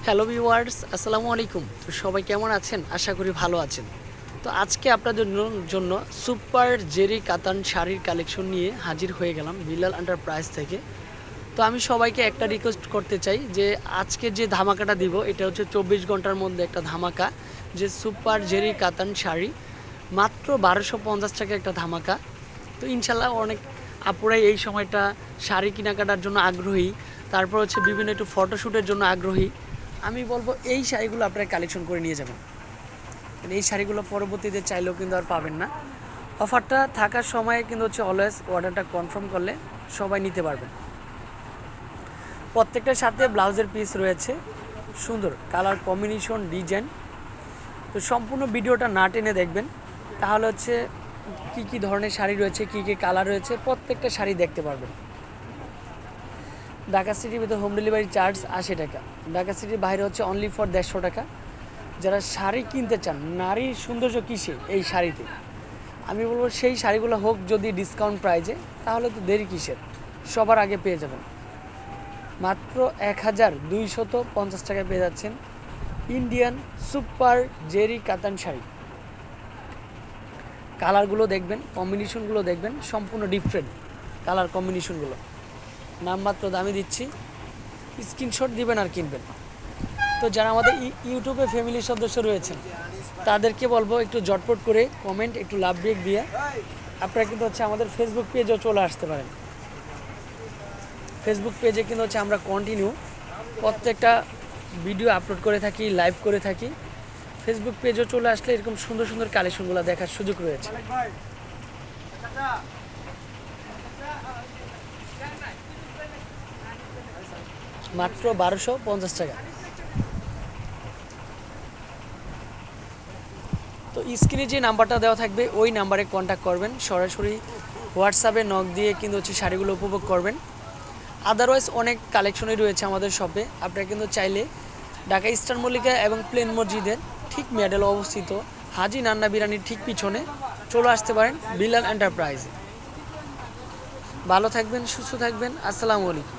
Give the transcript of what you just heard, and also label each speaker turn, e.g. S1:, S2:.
S1: Hello viewers, আসসালামু আলাইকুম। তো সবাই কেমন আছেন? আশা করি ভালো আছেন। তো আজকে আপনাদের জন্য সুপার জেরি কাতান শাড়ির কালেকশন নিয়ে হাজির হয়ে গেলাম বিলাল এন্টারপ্রাইজ থেকে। তো আমি সবাইকে একটা রিকোয়েস্ট করতে চাই যে আজকে যে ধামাকাটা দিব এটা হচ্ছে 24 ঘন্টার মধ্যে একটা ধামাকা, যে সুপার জেরি কাতান শাড়ি মাত্র 1250 টাকা একটা ধামাকা। তো ইনশাল্লাহ অনেক আপুরাই এই সময়টা শাড়ি কেনাকাটার জন্য আগ্রহী, তারপর হচ্ছে বিভিন্ন একটু ফটোশ্যুটের জন্য আগ্রহী। আমি বলবো এই শাড়িগুলো আপনারা কালেকশন করে নিয়ে যাবেন। এই শাড়িগুলো পরবর্তীতে চাইলেও কিন্তু আর পাবেন না। অফারটা থাকার সময় কিন্তু হচ্ছে অলওয়েজ অর্ডারটা কনফার্ম করলে সবাই নিতে পারবেন। প্রত্যেকটার সাথে ব্লাউজের পিস রয়েছে, সুন্দর কালার কম্বিনেশন ডিজাইন। তো সম্পূর্ণ ভিডিওটা না টেনে দেখবেন, তাহলে হচ্ছে কি কি ধরনের শাড়ি রয়েছে, কি কি কালার রয়েছে প্রত্যেকটা শাড়ি দেখতে পারবেন। ঢাকা সিটির ভিতরে হোম ডেলিভারি চার্জ 80 টাকা। ঢাকা সিটির বাইরে হচ্ছে অনলি ফর 150 টাকা। যারা শাড়ি কিনতে চান, নারীর সৌন্দর্য কিসে এই শাড়িতে, আমি বলবো সেই শাড়িগুলো হোক যদি ডিসকাউন্ট প্রাইজে, তাহলে তো দেরি কিসের, সবার আগে পেয়ে যাবেন। মাত্র 1250 টাকায় পেয়ে যাচ্ছেন ইন্ডিয়ান সুপার জেরি কাতান শাড়ি। কালারগুলো দেখবেন, কম্বিনেশনগুলো দেখবেন, সম্পূর্ণ ডিফারেন্ট কালার কম্বিনেশনগুলো। নামমাত্র দামে দিচ্ছি, স্ক্রিনশট দিবেন আর কিনবেন। তো যারা আমাদের ইউটিউবে ফ্যামিলির সদস্য রয়েছেন তাদেরকে বলবো একটু জটপট করে কমেন্ট, একটু লাভ ব্রেক দিয়ে আপনারা কিন্তু হচ্ছে আমাদের ফেসবুক পেজেও চলে আসতে পারেন। ফেসবুক পেজে কিন্তু হচ্ছে আমরা কন্টিনিউ প্রত্যেকটা ভিডিও আপলোড করে থাকি, লাইভ করে থাকি। ফেসবুক পেজও চলে আসলে এরকম সুন্দর সুন্দর কালেকশনগুলো দেখার সুযোগ রয়েছে। মাত্র 1250 টাকা। তো স্ক্রিনে যে নাম্বারটা দেওয়া থাকবে ওই নাম্বারে কন্ট্যাক্ট করবেন, সরাসরি হোয়াটসঅ্যাপে নক দিয়ে কিন্তু হচ্ছে শাড়িগুলো উপভোগ করবেন। আদারওয়াইজ অনেক কালেকশনই রয়েছে আমাদের শপে। আপনারা কিন্তু চাইলে ঢাকা ইস্টার্ন মল্লিকা এবং প্লেন মসজিদের ঠিক মিডলে অবস্থিত হাজি নান্না বিরিয়ানির ঠিক পিছনে চলে আসতে পারেন বিলাল এন্টারপ্রাইজে। ভালো থাকবেন, সুস্থ থাকবেন। আসসালামু আলাইকুম।